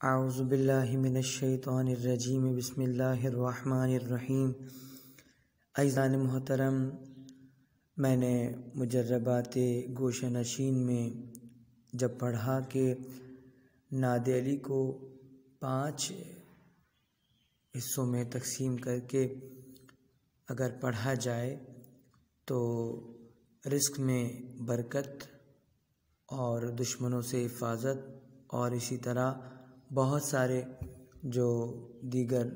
اعوذ باللہ من الشیطان الرجیم بسم اللہ الرحمن الرحیم۔ عزیزان محترم، میں نے مجربات گوشہ نشین میں جب پڑھا کہ نعت علی کو 5 حصوں میں تقسیم کر کے اگر پڑھا جائے تو رزق میں برکت اور دشمنوں سے حفاظت اور اسی طرح بہت سارے جو دیگر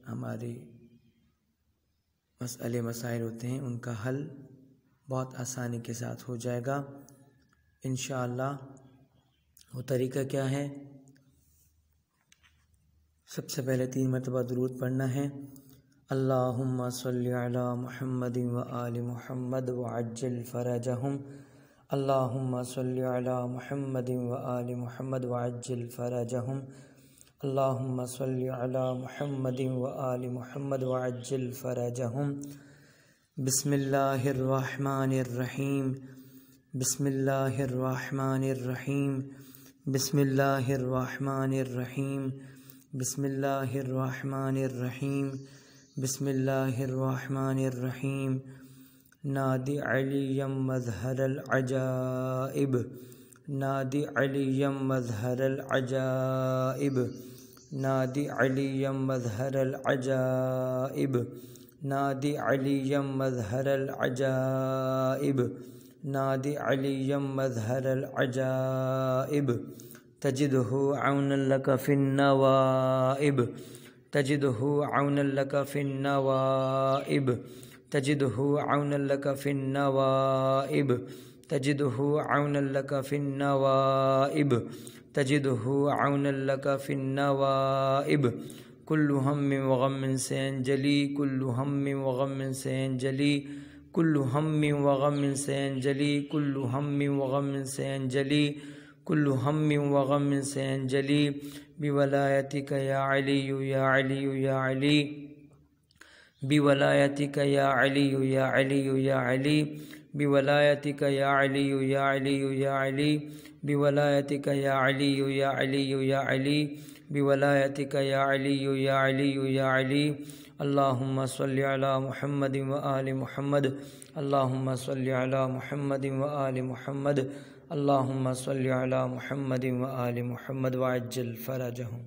ہمارے مسائل ہوتے ہیں ان کا حل بہت آسانی کے ساتھ ہو جائے گا انشاءاللہ۔ وہ طریقہ کیا ہے؟ سب سے پہلے 3 مرتبہ درود پڑھنا ہے۔ اللہم صلی علی محمد و آل محمد وعجل فرجہم۔ اللہم صلی علی محمد و آل محمد وعجل فرجہم۔ اللہم صلی علی محمد و آل محمد وعجل فرجہم۔ بسم اللہ الرحمن الرحیم۔ بسم اللہ الرحمن الرحیم۔ بسم اللہ الرحمن الرحیم۔ بسم اللہ الرحمن الرحیم۔ بسم اللہ الرحمن الرحیم۔ نادی علی مظہر العجائب۔ نادی علی مظہر العجائب۔ نادی علی مظہر العجائب۔ نادی علی مظہر العجائب۔ نادی علی مظہر العجائب۔ تجدہ عونا لک فی النوائب۔ تجدہ عونا لک فی النوائب۔ تجدہ عونا لک فی النوائب۔ تجدہ عونا لک فی النوائب۔ تجدہ عونا لک فی النوائب۔ کل ہم و غم سے انجلی۔ کل ہم و غم سے انجلی۔ کل ہم و غم سے انجلی۔ کل ہم و غم سے انجلی۔ کل ہم و غم سے انجلی۔ بولایتک یا علی یا علی یا علی۔ بولایتک یا علی یا علی یا علی۔ بولایتک یا علی یا علی یا علی۔ بولایتک یا علی یا علی یا علی۔ بولایتک یا علی یا علی یا علی۔ اللہم صلی علی محمد و آل محمد۔ اللہم صلی علی محمد و آل محمد۔ اللہم صلی علی محمد و آل محمد وعجل فرجہم۔